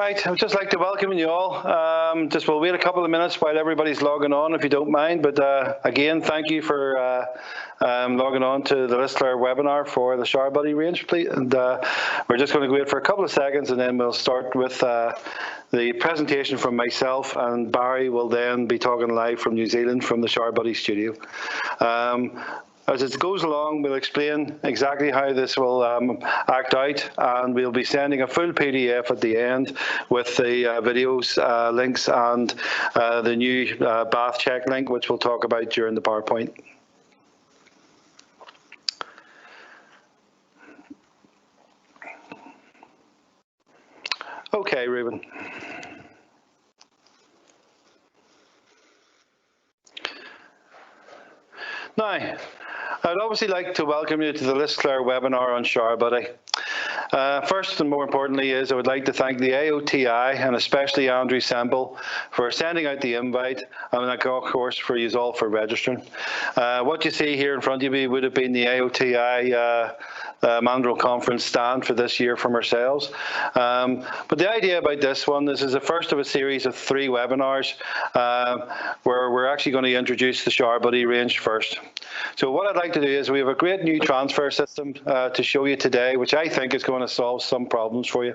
Right, I'd just like to welcome you all. We'll wait a couple of minutes while everybody's logging on, if you don't mind. But again, thank you for logging on to the Whistler webinar for the Showerbuddy range, please. And we're just going to wait for a couple of seconds, and then we'll start with the presentation from myself, and Barry will then be talking live from New Zealand from the Showerbuddy studio. As it goes along, we'll explain exactly how this will act out, and we'll be sending a full PDF at the end with the videos, links, and the new bath check link, which we'll talk about during the PowerPoint. Okay, Ruben. Now, I'd obviously like to welcome you to the Whistler webinar on Showerbuddy. First and more importantly I would like to thank the AOTI and especially Andrew Semple for sending out the invite, and of course for you all for registering. What you see here in front of you would have been the AOTI Mandrill Conference stand for this year from ourselves. But the idea about this one, this is the first of a series of 3 webinars where we're actually going to introduce the Showerbuddy range first. So what I'd like to do is we have a great new transfer system to show you today, which I think is going to solve some problems for you.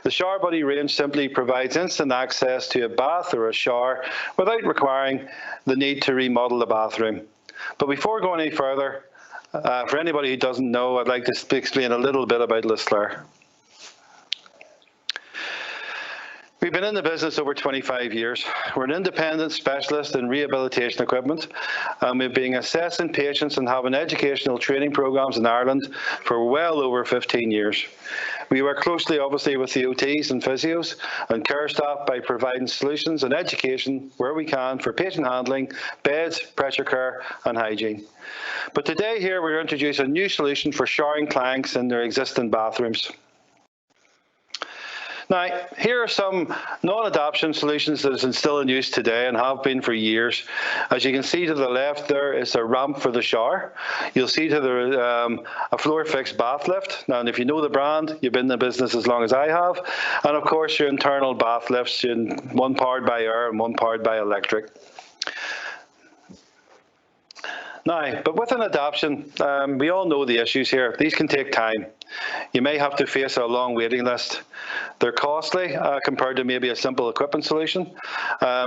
The Showerbuddy range simply provides instant access to a bath or a shower without requiring the need to remodel the bathroom. But before going any further, for anybody who doesn't know, I'd like to explain a little bit about Whistler. We've been in the business over 25 years. We're an independent specialist in rehabilitation equipment, and we've been assessing patients and having educational training programs in Ireland for well over 15 years. We work closely, obviously, with the OTs and physios and care staff by providing solutions and education where we can for patient handling, beds, pressure care, and hygiene. But today here we're introducing a new solution for showering clients in their existing bathrooms. Now, here are some non-adoption solutions that are still in use today and have been for years. As you can see to the left, there is a ramp for the shower. You'll see to the a floor-fixed bath lift. Now, and if you know the brand, you've been in the business as long as I have. And of course, your internal bath lifts, one powered by air and one powered by electric. Now, but with an adoption, we all know the issues here. These can take time. You may have to face a long waiting list. They're costly compared to maybe a simple equipment solution.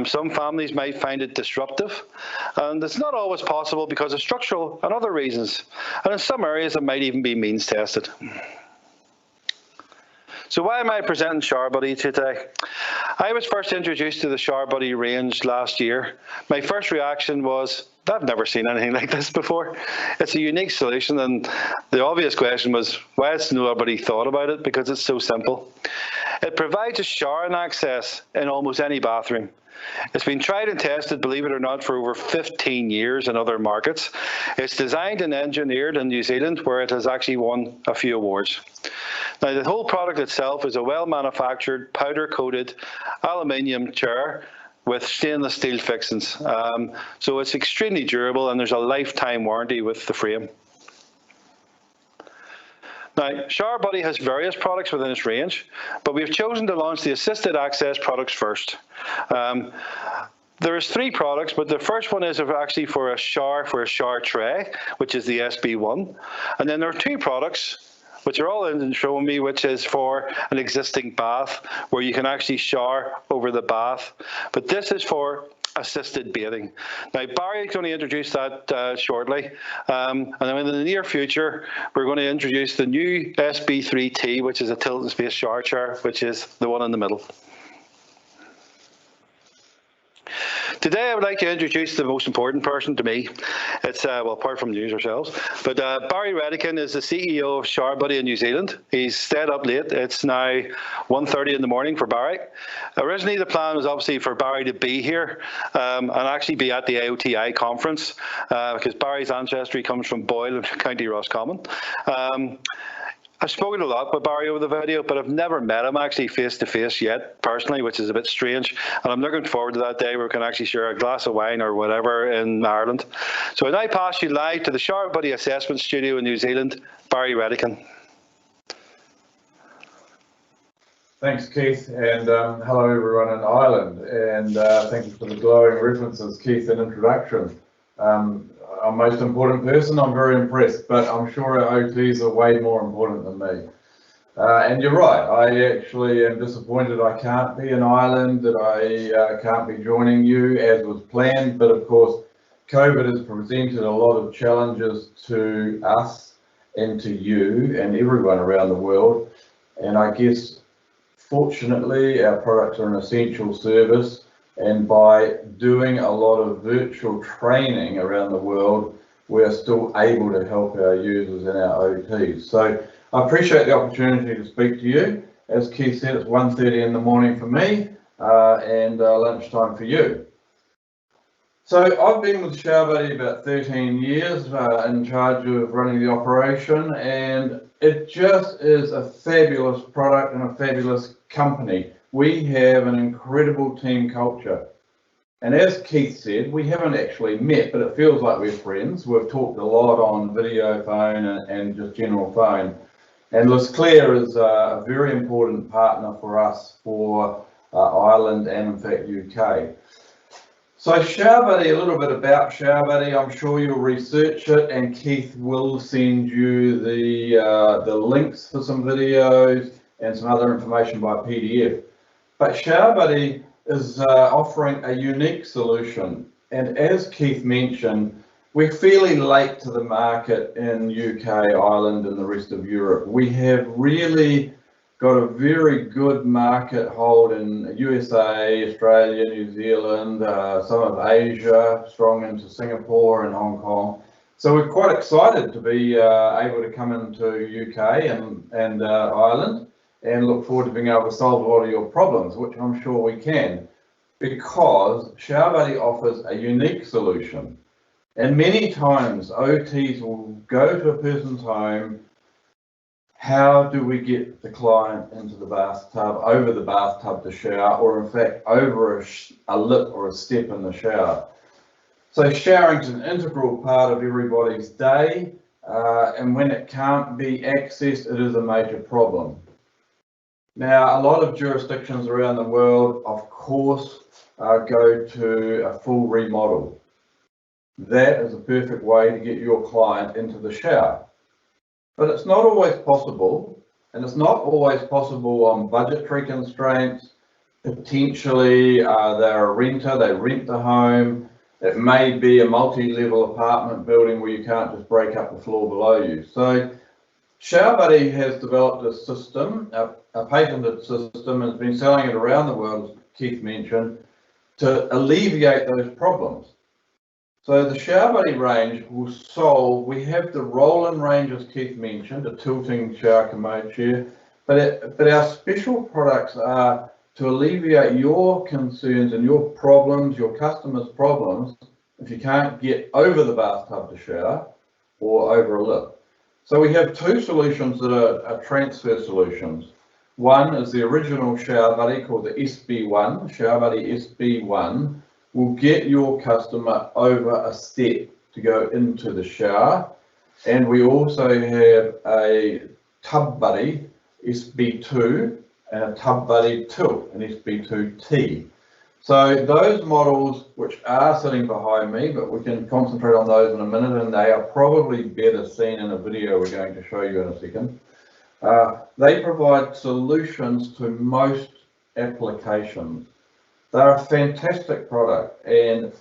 Some families might find it disruptive, and it's not always possible because of structural and other reasons. And in some areas, it might even be means tested. So why am I presenting Showerbuddy today? I was first introduced to the Showerbuddy range last year. My first reaction was, I've never seen anything like this before. It's a unique solution, and the obvious question was, why has nobody thought about it? Because it's so simple. It provides a showering access in almost any bathroom. It's been tried and tested, believe it or not, for over 15 years in other markets. It's designed and engineered in New Zealand, where it has actually won a few awards. Now, the whole product itself is a well-manufactured, powder-coated aluminium chair with stainless steel fixings. So it's extremely durable, and there's a lifetime warranty with the frame. Now, Showerbuddy has various products within its range, but we've chosen to launch the assisted access products first. There's 3 products, but the first one is actually for a shower tray, which is the SB1. And then there are 2 products, which are all in showing me, which is for an existing bath, where you can actually shower over the bath. But this is for assisted bathing. Now, Barry is going to introduce that shortly. And then in the near future, we're going to introduce the new SB3T, which is a tilt and space shower chair, which is the one in the middle. Today, I would like to introduce the most important person to me. It's, well, apart from news ourselves, but Barry Redican is the CEO of Showerbuddy in New Zealand. He's stayed up late. It's now 1:30 in the morning for Barry. Originally, the plan was obviously for Barry to be here and actually be at the AOTI conference because Barry's ancestry comes from Boyle, County Roscommon. I've spoken a lot with Barry over the video, but I've never met him actually face-to-face yet, personally, which is a bit strange. And I'm looking forward to that day where we can actually share a glass of wine or whatever in Ireland. So I now pass you live to the Showerbuddy Assessment Studio in New Zealand, Barry Redican. Thanks, Keith, and hello everyone in Ireland, and thank you for the glowing references, Keith, and introduction. I'm most important person, I'm very impressed, but I'm sure our OTs are way more important than me. And you're right, I actually am disappointed I can't be in Ireland, that I can't be joining you as was planned, but of course COVID has presented a lot of challenges to us and to you and everyone around the world, and I guess fortunately our products are an essential service, and by doing a lot of virtual training around the world we're still able to help our users and our OTs. So I appreciate the opportunity to speak to you. As Keith said, it's 1:30 in the morning for me and lunchtime for you. So I've been with Showerbuddy about 13 years in charge of running the operation, and it just is a fabulous product and a fabulous company. We have an incredible team culture. And as Keith said, we haven't actually met, but it feels like we're friends. We've talked a lot on video phone and just general phone. And Claire is a very important partner for us for Ireland and in fact UK. So Showerbuddy, a little bit about Showerbuddy. I'm sure you'll research it, and Keith will send you the links for some videos and some other information by PDF. But Showerbuddy is offering a unique solution, and as Keith mentioned, we're fairly late to the market in UK, Ireland and the rest of Europe. We have really got a very good market hold in USA, Australia, New Zealand, some of Asia, strong into Singapore and Hong Kong. So we're quite excited to be able to come into UK and Ireland, and look forward to being able to solve a lot of your problems, which I'm sure we can, because Showerbuddy offers a unique solution. And many times OTs will go to a person's home. How do we get the client into the bathtub, over the bathtub to shower, or in fact over a lip or a step in the shower? So showering's an integral part of everybody's day, and when it can't be accessed, it is a major problem. Now, a lot of jurisdictions around the world, of course, go to a full remodel. That is a perfect way to get your client into the shower. But it's not always possible, and it's not always possible on budgetary constraints. Potentially, they're a renter, they rent the home. It may be a multi-level apartment building where you can't just break up the floor below you. So Showerbuddy has developed a system, a patented system, and has been selling it around the world, as Keith mentioned, to alleviate those problems. So the Showerbuddy range will solve, we have the roll-in range, as Keith mentioned, a tilting shower commode chair, but our special products are to alleviate your concerns and your problems, your customers' problems, if you can't get over the bathtub to shower or over a lip. So we have two solutions that are transfer solutions. One is the original Showerbuddy called the SB1, Showerbuddy SB1, will get your customer over a step to go into the shower. And we also have a TubBuddy SB2 and a TubBuddy Tilt, an SB2T. So those models, which are sitting behind me, but we can concentrate on those in a minute, and they are probably better seen in a video we're going to show you in a second. They provide solutions to most applications. They're a fantastic product, and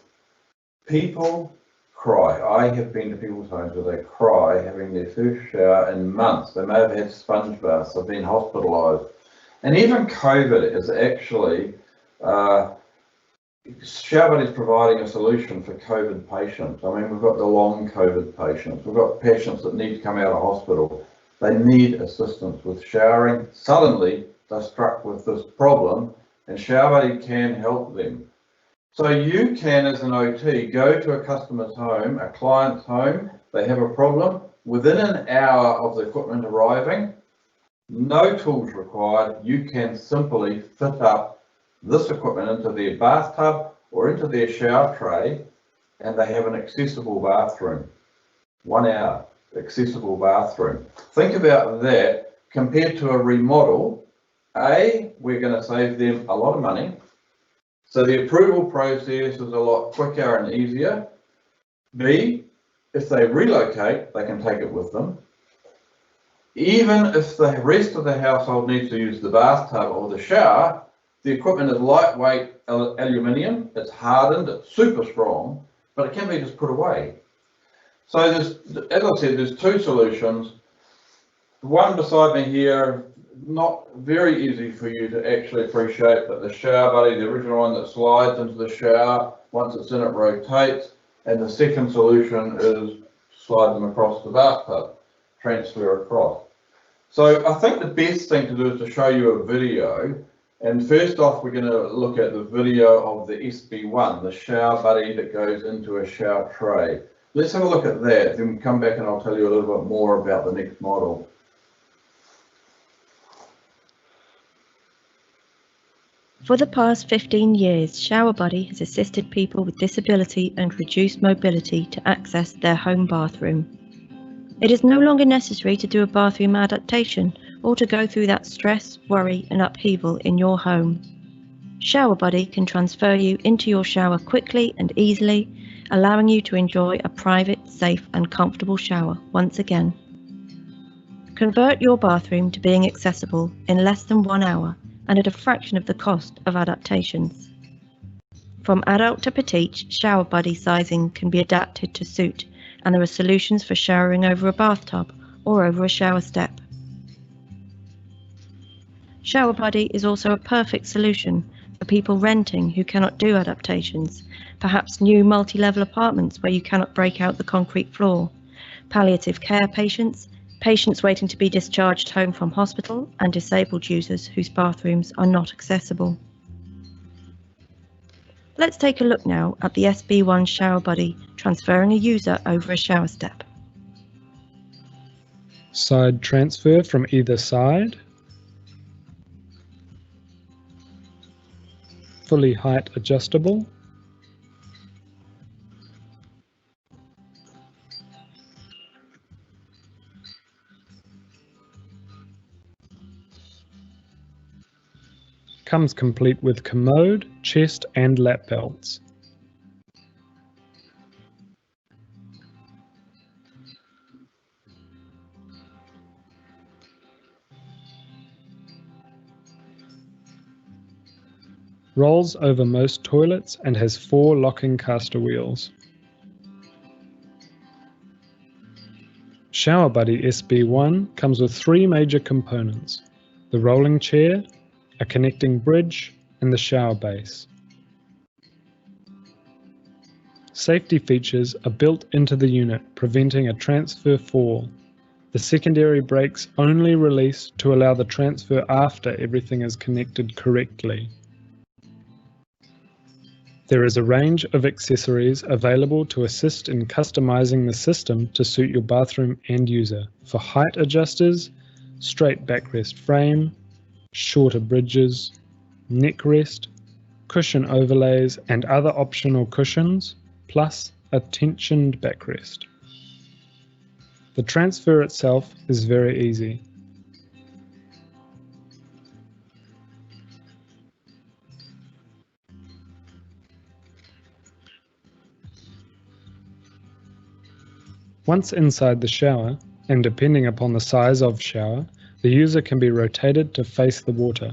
people cry. I have been to people's homes where they cry having their first shower in months. They may have had sponge baths, they've been hospitalised. And even COVID is actually, Showerbuddy is providing a solution for COVID patients. I mean, we've got the long COVID patients. We've got patients that need to come out of hospital. They need assistance with showering. Suddenly, they're struck with this problem, and Showerbuddy can help them. So you can, as an OT, go to a customer's home, a client's home, they have a problem, within an hour of the equipment arriving, no tools required, you can simply fit up this equipment into their bathtub or into their shower tray, and they have an accessible bathroom. 1 hour, accessible bathroom. Think about that compared to a remodel. A, we're going to save them a lot of money. So the approval process is a lot quicker and easier. B, if they relocate, they can take it with them. Even if the rest of the household needs to use the bathtub or the shower, the equipment is lightweight aluminium, it's hardened, it's super strong, but it can be just put away. So there's, as I said, there's two solutions. The one beside me here, not very easy for you to actually appreciate, but the Showerbuddy, the original one that slides into the shower, once it's in it rotates, and the second solution is slide them across the bathtub, transfer across. So I think the best thing to do is to show you a video, and first off we're going to look at the video of the SB1, the Showerbuddy that goes into a shower tray. Let's have a look at that, then come back and I'll tell you a little bit more about the next model. For the past 15 years, Showerbuddy has assisted people with disability and reduced mobility to access their home bathroom. It is no longer necessary to do a bathroom adaptation or to go through that stress, worry and upheaval in your home. Showerbuddy can transfer you into your shower quickly and easily, allowing you to enjoy a private, safe and comfortable shower once again. Convert your bathroom to being accessible in less than 1 hour and at a fraction of the cost of adaptations. From adult to petite, Showerbuddy sizing can be adapted to suit, and there are solutions for showering over a bathtub or over a shower step. Showerbuddy is also a perfect solution for people renting who cannot do adaptations, perhaps new multi-level apartments where you cannot break out the concrete floor, palliative care patients, patients waiting to be discharged home from hospital, and disabled users whose bathrooms are not accessible. Let's take a look now at the SB1 Showerbuddy transferring a user over a shower step. Side transfer from either side. Fully height adjustable. Comes complete with commode, chest and lap belts. Rolls over most toilets and has 4 locking caster wheels. Showerbuddy SB1 comes with 3 major components: the rolling chair, a connecting bridge, and the shower base. Safety features are built into the unit, preventing a transfer fall. The secondary brakes only release to allow the transfer after everything is connected correctly. There is a range of accessories available to assist in customizing the system to suit your bathroom and user. For height adjusters, straight backrest frame, shorter bridges, neck rest, cushion overlays and other optional cushions, plus a tensioned backrest. The transfer itself is very easy. Once inside the shower, and depending upon the size of shower, the user can be rotated to face the water.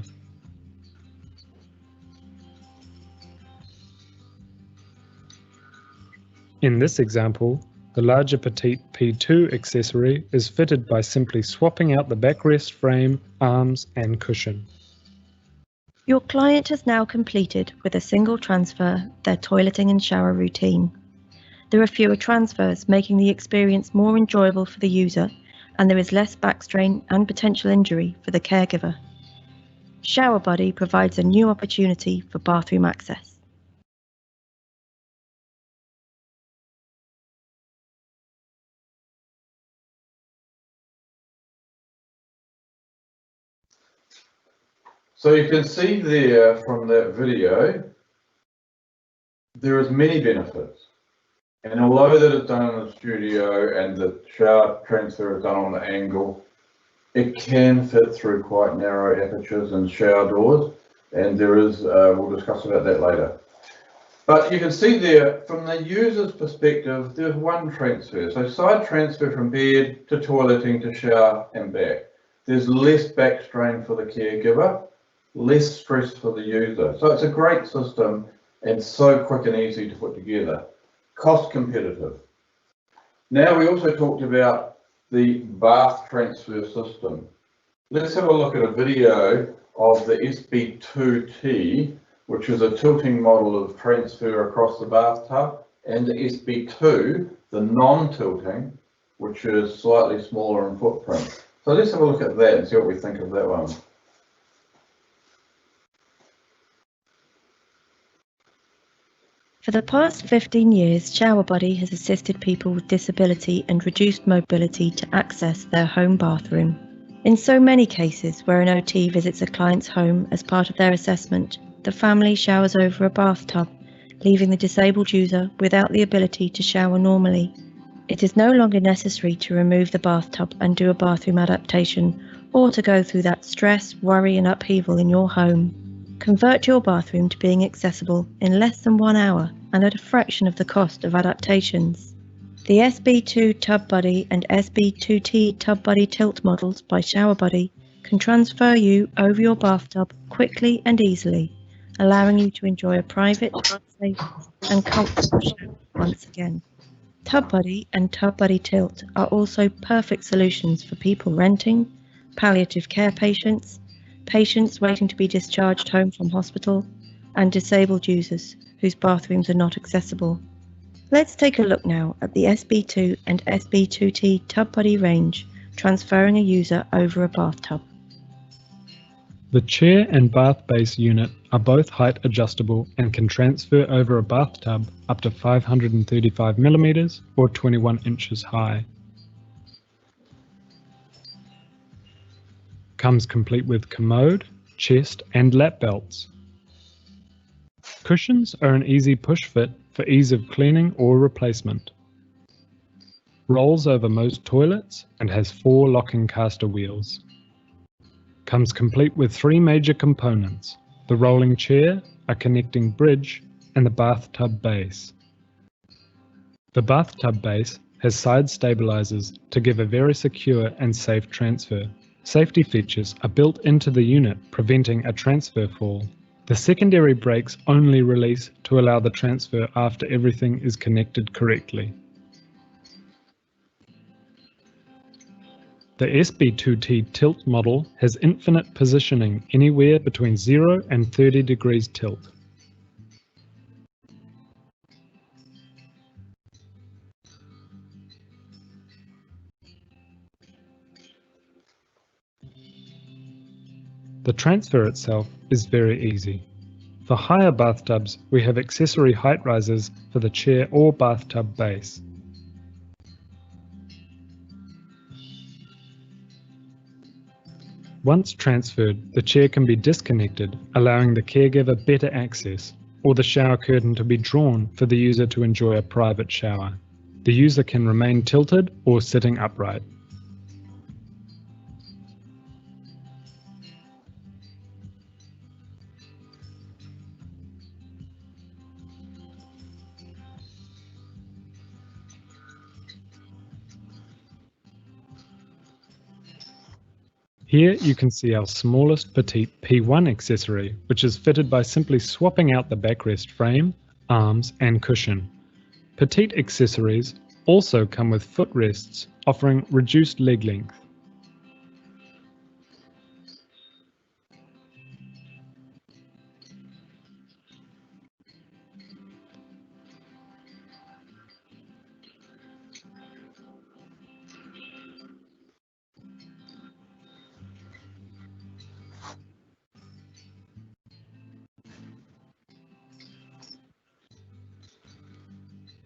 In this example, the larger petite P2 accessory is fitted by simply swapping out the backrest frame, arms and cushion. Your client has now completed with a single transfer their toileting and shower routine. There are fewer transfers, making the experience more enjoyable for the user, and there is less back strain and potential injury for the caregiver. Showerbuddy provides a new opportunity for bathroom access. So you can see there from that video, there is many benefits. And although that is done in the studio and the shower transfer is done on the angle, It can fit through quite narrow apertures and shower doors, and there is, we'll discuss about that later. But you can see there, from the user's perspective, there's one transfer. So side transfer from bed to toileting to shower and back. There's less back strain for the caregiver, less stress for the user. So it's a great system and so quick and easy to put together. Cost competitive. Now we also talked about the bath transfer system. Let's have a look at a video of the SB2T, which is a tilting model of transfer across the bathtub, and the SB2, the non-tilting, which is slightly smaller in footprint. So let's have a look at that and see what we think of that one. For the past 15 years, Showerbuddy has assisted people with disability and reduced mobility to access their home bathroom. In so many cases where an OT visits a client's home as part of their assessment, the family showers over a bathtub, leaving the disabled user without the ability to shower normally. It is no longer necessary to remove the bathtub and do a bathroom adaptation, or to go through that stress, worry and upheaval in your home. Convert your bathroom to being accessible in less than 1 hour and at a fraction of the cost of adaptations. The SB2 TubBuddy and SB2T TubBuddy tilt models by Showerbuddy can transfer you over your bathtub quickly and easily, allowing you to enjoy a private, safe and comfortable shower once again. TubBuddy and TubBuddy Tilt are also perfect solutions for people renting, palliative care patients, patients waiting to be discharged home from hospital, and disabled users whose bathrooms are not accessible. Let's take a look now at the SB2 and SB2T TubBuddy range, transferring a user over a bathtub. The chair and bath base unit are both height adjustable and can transfer over a bathtub up to 535 millimeters or 21 inches high. Comes complete with commode, chest and lap belts. Cushions are an easy push fit for ease of cleaning or replacement. Rolls over most toilets and has 4 locking caster wheels. Comes complete with 3 major components: the rolling chair, a connecting bridge, and the bathtub base. The bathtub base has side stabilizers to give a very secure and safe transfer. Safety features are built into the unit, preventing a transfer fall. The secondary brakes only release to allow the transfer after everything is connected correctly. The SB2T tilt model has infinite positioning anywhere between 0 and 30 degrees tilt. The transfer itself is very easy. For higher bathtubs, we have accessory height risers for the chair or bathtub base. Once transferred, the chair can be disconnected, allowing the caregiver better access, or the shower curtain to be drawn for the user to enjoy a private shower. The user can remain tilted or sitting upright. Here you can see our smallest petite P1 accessory, which is fitted by simply swapping out the backrest frame, arms and cushion. Petite accessories also come with footrests, offering reduced leg length.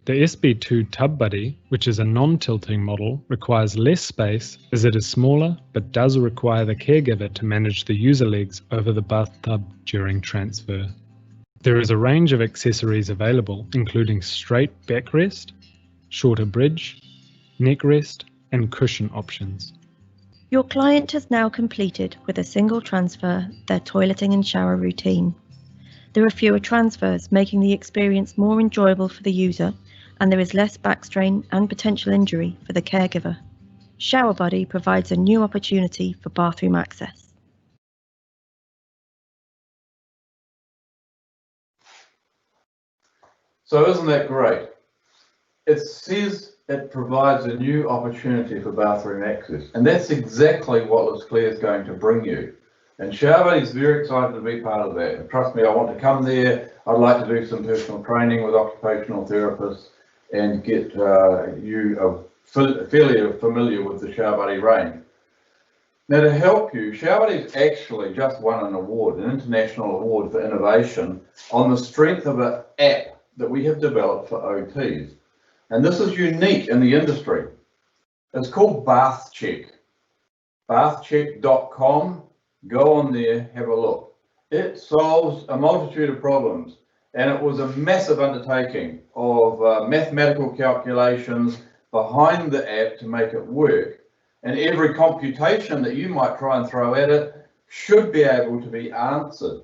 The SB2 TubBuddy, which is a non-tilting model, requires less space as it is smaller but does require the caregiver to manage the user legs over the bathtub during transfer. There is a range of accessories available, including straight backrest, shorter bridge, neck rest and cushion options. Your client has now completed with a single transfer their toileting and shower routine. There are fewer transfers, making the experience more enjoyable for the user, and there is less back strain and potential injury for the caregiver. Showerbuddy provides a new opportunity for bathroom access. So isn't that great? It says it provides a new opportunity for bathroom access, and that's exactly what Liz Clare is going to bring you. And Showerbuddy is very excited to be part of that. And trust me, I want to come there. I'd like to do some personal training with occupational therapists and get you fairly familiar with the Showerbuddy range. Now, to help you, Showerbuddy's actually just won an award, an international award for innovation, on the strength of an app that we have developed for OTs. And this is unique in the industry. It's called Bath Check. Bathcheck.com. Go on there, have a look. It solves a multitude of problems, and it was a massive undertaking of mathematical calculations behind the app to make it work. And every computation that you might try and throw at it should be able to be answered.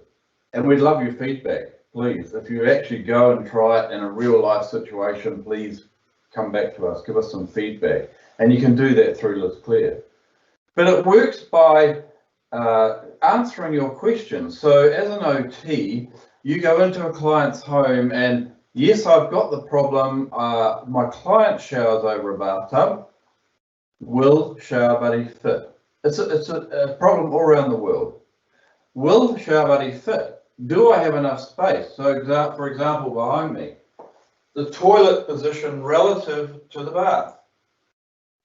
And we'd love your feedback, please. If you actually go and try it in a real life situation, please come back to us, give us some feedback. And you can do that through Liz Clare. But it works by answering your questions. So as an OT, you go into a client's home and yes, I've got the problem. My client showers over a bathtub. Will Showerbuddy fit? It's a problem all around the world. Will Showerbuddy fit? Do I have enough space? So for example, behind me, the toilet position relative to the bath.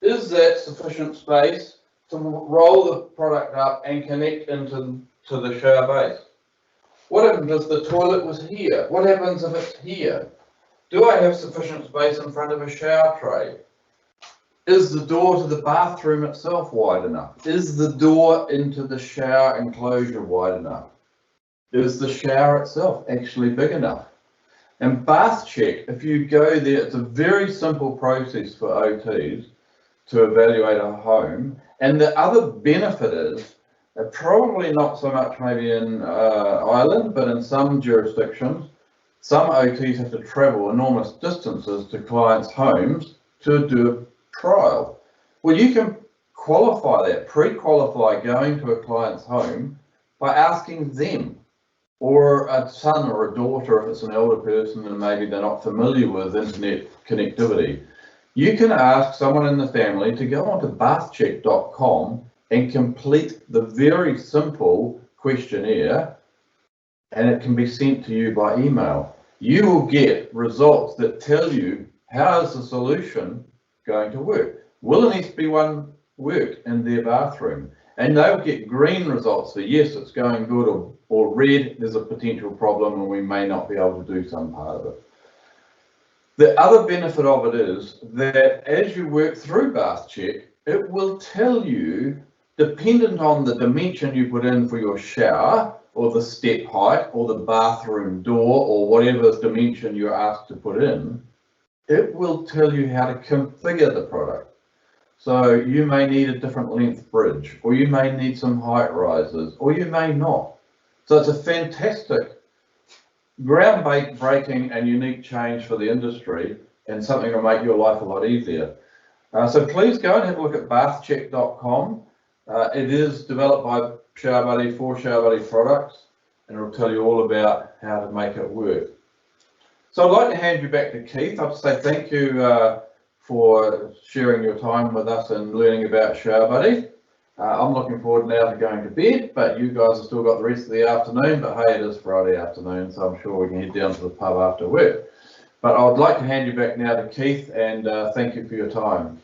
Is that sufficient space to roll the product up and connect into the shower base? What happens if the toilet was here? What happens if it's here? Do I have sufficient space in front of a shower tray? Is the door to the bathroom itself wide enough? Is the door into the shower enclosure wide enough? Is the shower itself actually big enough? And Bath Check, if you go there, it's a very simple process for OTs to evaluate a home. And the other benefit is, probably not so much maybe in Ireland, but in some jurisdictions, some OTs have to travel enormous distances to clients' homes to do a trial. Well, you can qualify that, pre-qualify going to a client's home by asking them, or a son or a daughter if it's an elder person and maybe they're not familiar with internet connectivity. You can ask someone in the family to go onto bathcheck.com and complete the very simple questionnaire, and it can be sent to you by email. You will get results that tell you how is the solution going to work. Will an SB1 work in their bathroom? And they'll get green results for yes, it's going good, or red, there's a potential problem and we may not be able to do some part of it. The other benefit of it is that as you work through Bath Check, it will tell you, dependent on the dimension you put in for your shower, or the step height, or the bathroom door, or whatever dimension you're asked to put in, it will tell you how to configure the product. So you may need a different length bridge, or you may need some height rises, or you may not. So it's a fantastic, groundbreaking and unique change for the industry, and something to make your life a lot easier. So please go and have a look at bathcheck.com. It is developed by Showerbuddy for Showerbuddy products, and it'll tell you all about how to make it work. So I'd like to hand you back to Keith. I'd say thank you for sharing your time with us and learning about Showerbuddy. I'm looking forward now to going to bed, but you guys have still got the rest of the afternoon. But hey, it is Friday afternoon, so I'm sure we can head down to the pub after work. But I would like to hand you back now to Keith, and thank you for your time.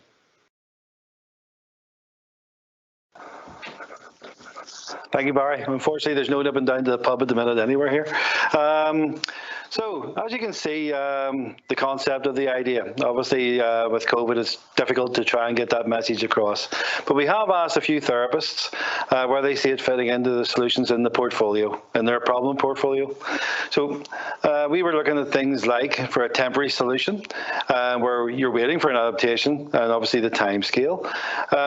Thank you, Barry. Unfortunately, there's no nipping down to the pub at the minute anywhere here. So as you can see, the concept of the idea, obviously with COVID, it's difficult to try and get that message across. But we have asked a few therapists where they see it fitting into the solutions in the portfolio, in their problem portfolio. So We were looking at things like for a temporary solution where you're waiting for an adaptation and obviously the time scale.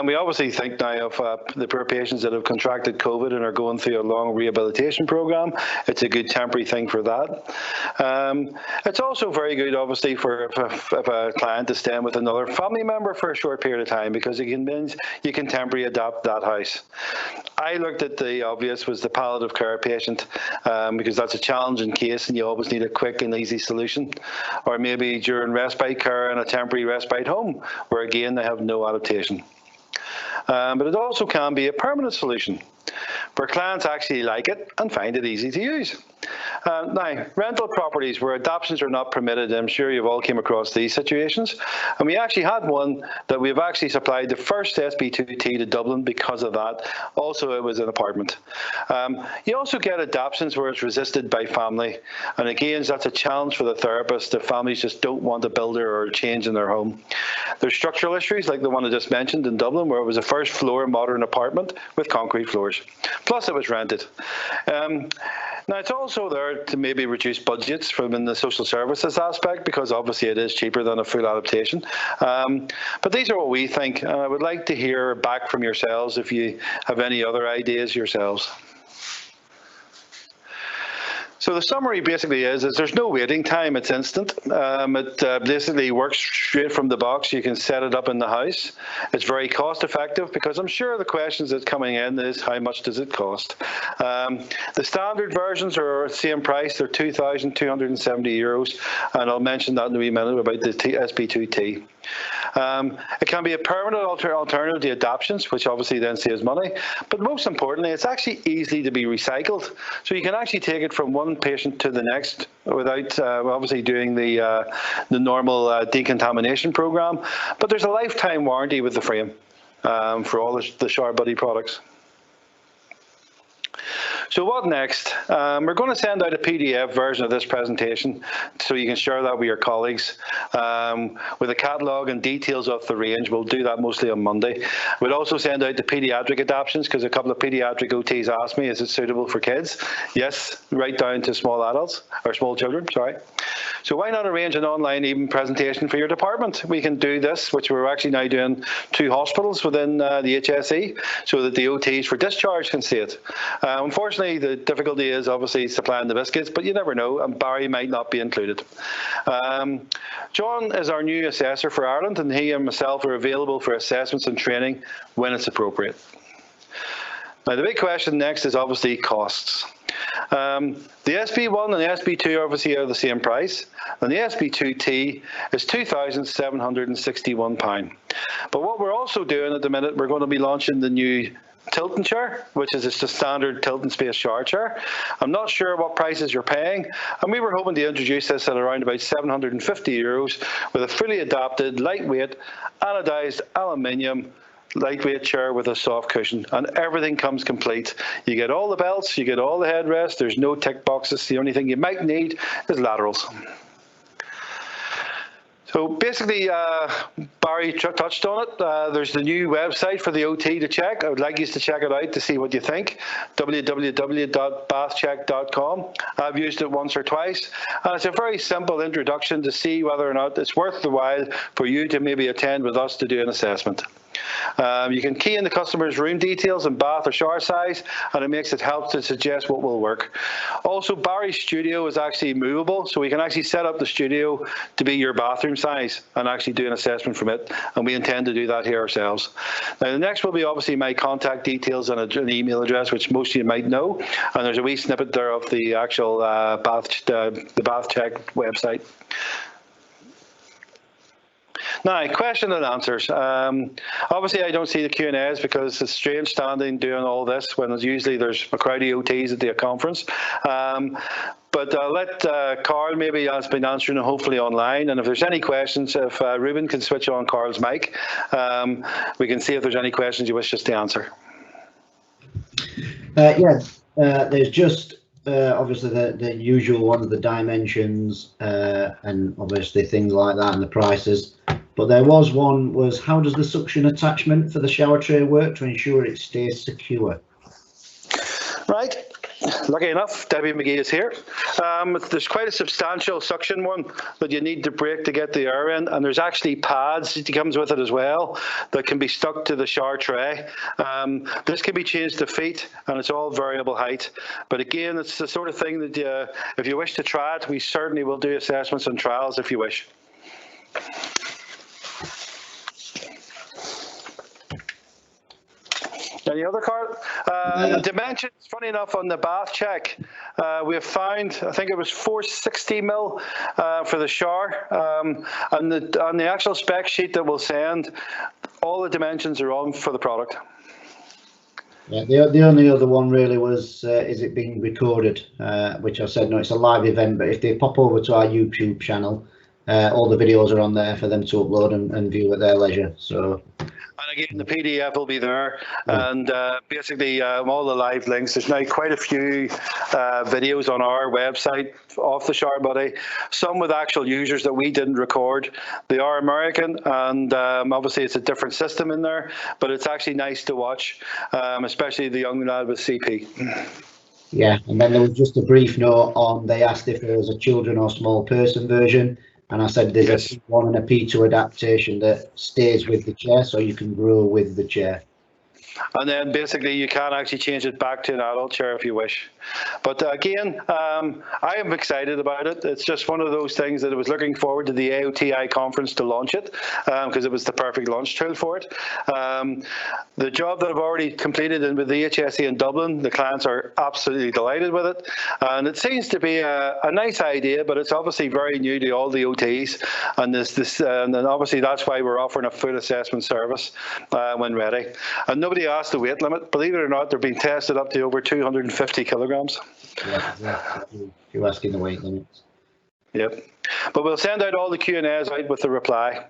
We obviously think now of the poor patients that have contracted COVID and are going through a long rehabilitation program. It's a good temporary thing for that. It's also very good, obviously, for if a client is staying with another family member for a short period of time, because it means you can temporarily adapt that house. I looked at the obvious was the palliative care patient, because that's a challenging case and you always need a quick and easy solution. Or maybe during respite care in a temporary respite home, where again they have no adaptation. But it also can be a permanent solution, where clients actually like it and find it easy to use. Now, rental properties where adoptions are not permitted, I'm sure you've all came across these situations. And we actually had one that we've actually supplied the first SB2T to Dublin because of that. Also, it was an apartment. You also get adoptions where it's resisted by family. And again, that's a challenge for the therapist if families just don't want a builder or a change in their home. There's structural issues like the one I just mentioned in Dublin, where it was a first floor modern apartment with concrete floors. Plus, it was rented. Now, it's also there to maybe reduce budgets from in the social services aspect, because obviously it is cheaper than a full adaptation. But these are what we think, and I would like to hear back from yourselves if you have any other ideas yourselves. So the summary basically is there's no waiting time, it's instant. It basically works straight from the box. You can set it up in the house. It's very cost effective, because I'm sure the questions that's coming in is how much does it cost? The standard versions are the same price, they're €2,270, and I'll mention that in a wee minute about the SB2T. It can be a permanent alternative to adoptions, which obviously then saves money. But most importantly, it's actually easily to be recycled. So you can actually take it from one patient to the next without obviously doing the normal decontamination program. But there's a lifetime warranty with the frame for all the Showerbuddy products. So what next? We're going to send out a PDF version of this presentation so you can share that with your colleagues with a catalogue and details of the range. We'll do that mostly on Monday. We'll also send out the paediatric adoptions, because a couple of paediatric OTs asked me, is it suitable for kids? Yes, right down to small adults, or small children, sorry. So why not arrange an online even presentation for your department? We can do this, which we're actually now doing 2 hospitals within the HSE, so that the OTs for discharge can see it. Unfortunately, the difficulty is obviously supplying the biscuits, but you never know, and Barry might not be included. John is our new assessor for Ireland, and he and myself are available for assessments and training when it's appropriate. Now, the big question next is obviously costs. The SB1 and the SB2 obviously are the same price, and the SB2T is £2,761. But what we're also doing at the minute, we're going to be launching the new Tilton chair, which is just a standard Tilton space shower chair. I'm not sure what prices you're paying, and we were hoping to introduce this at around about €750 with a fully adapted, lightweight, anodized aluminium lightweight chair with a soft cushion, and everything comes complete. You get all the belts, you get all the headrests, there's no tick boxes. The only thing you might need is laterals. So basically, Barry touched on it. There's the new website for the OT to check. I would like you to check it out to see what you think. www.bathcheck.com. I've used it once or twice. And it's a very simple introduction to see whether or not it's worth the while for you to maybe attend with us to do an assessment. You can key in the customer's room details and bath or shower size, and it makes it help to suggest what will work. Also, Barry's studio is actually movable, so we can actually set up the studio to be your bathroom size and actually do an assessment from it, and we intend to do that here ourselves. Now, the next will be obviously my contact details and an email address, which most of you might know, and there's a wee snippet there of the actual Bath Check website. Now, question and answers. Obviously, I don't see the Q&As because it's strange standing doing all this when usually there's a crowd of OTs at the conference. But let Carl maybe has been answering and hopefully online. And if there's any questions, if Ruben can switch on Carl's mic, we can see if there's any questions you wish us to answer. There's just obviously the usual ones, the dimensions and obviously things like that and the prices. But there was one, how does the suction attachment for the shower tray work to ensure it stays secure? Right. lucky enough, Debbie McGee is here. There's quite a substantial suction one that you need to break to get the air in, and there's actually pads that comes with it as well that can be stuck to the shower tray. This can be changed to feet, and it's all variable height. But again, it's the sort of thing that if you wish to try it, we certainly will do assessments and trials if you wish. Any other card? Dimensions, funny enough, on the bath check, we have found, I think it was 460 mil for the shower. On the actual spec sheet that we'll send, all the dimensions are on for the product. Yeah, the only other one really was, is it being recorded? Which I said, no, it's a live event, but if they pop over to our YouTube channel, all the videos are on there for them to upload and view at their leisure. So. And again, the PDF will be there, and basically all the live links. There's now quite a few videos on our website off the Showerbuddy, some with actual users that we didn't record. They are American, and obviously it's a different system in there, but it's actually nice to watch, especially the young lad with CP. Yeah, and then there was just a brief note on, they asked if there was a children or small person version. And I said there's a P1 and a P2 adaptation that stays with the chair, so you can grow with the chair. And then basically you can actually change it back to an adult chair if you wish. But again, I am excited about it. It's just one of those things that I was looking forward to the AOTI conference to launch it, because it was the perfect launch tool for it. The job that I've already completed with the HSE in Dublin, the clients are absolutely delighted with it. And it seems to be a nice idea, but it's obviously very new to all the OTs. And and obviously that's why we're offering a full assessment service when ready. And nobody asked the weight limit. Believe it or not, they're being tested up to over 250 kilograms. Yeah, exactly. You're asking the weight limits. Yep. But we'll send out all the Q&As out with the reply.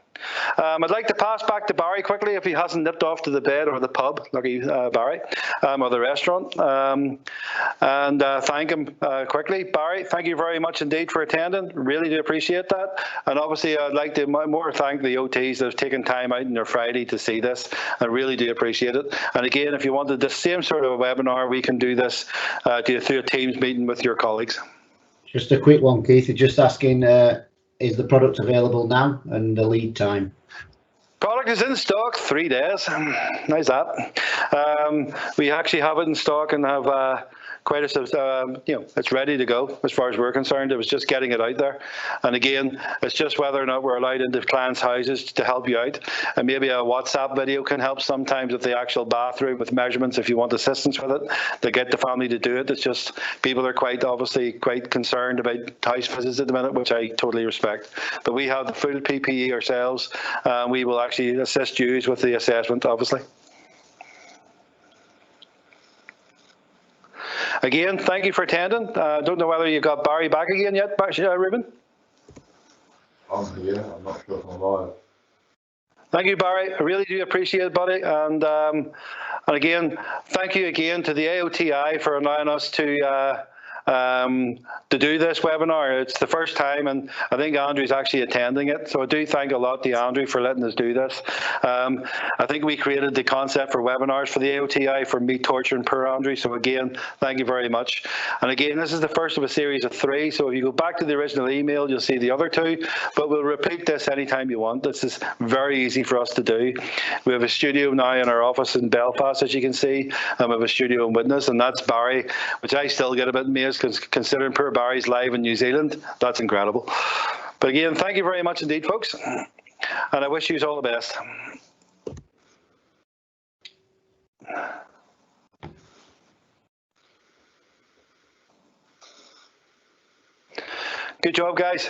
I'd like to pass back to Barry quickly if he hasn't nipped off to the bed or the pub, lucky Barry, or the restaurant, and thank him quickly. Barry, thank you very much indeed for attending. Really do appreciate that. And obviously I'd like to more thank the OTs that have taken time out on their Friday to see this. I really do appreciate it. And again, if you wanted the same sort of a webinar, we can do this through a Teams meeting with your colleagues. Just a quick one, Keith. Just asking, is the product available now and the lead time? Product is in stock, 3 days. Nice that. We actually have it in stock and have quite a, it's ready to go as far as we're concerned. It was just getting it out there. And again, it's just whether or not we're allowed into clients' houses to help you out. And maybe a WhatsApp video can help sometimes with the actual bathroom with measurements if you want assistance with it, to get the family to do it. It's just people are obviously quite concerned about house visits at the minute, which I totally respect. But we have the full PPE ourselves. We will actually assist you with the assessment, obviously. Again, thank you for attending. Don't know whether you got Barry back again yet, Ruben? I'm here. I'm not sure if I'm live. Thank you, Barry. I really do appreciate it, buddy. And again, thank you again to the AOTI for allowing us to do this webinar. It's the first time, and I think Andrew's actually attending it. So I do thank a lot to Andrew for letting us do this. I think we created the concept for webinars for the AOTI for me torturing poor Andrew. So again, thank you very much. And again, this is the first of a series of 3. So if you go back to the original email, you'll see the other 2, but we'll repeat this anytime you want. This is very easy for us to do. We have a studio now in our office in Belfast, as you can see. We have a studio in Witness, and that's Barry, which I still get a bit amazed considering poor Barry's live in New Zealand. That's incredible. But again, thank you very much indeed, folks. And I wish you all the best. Good job, guys.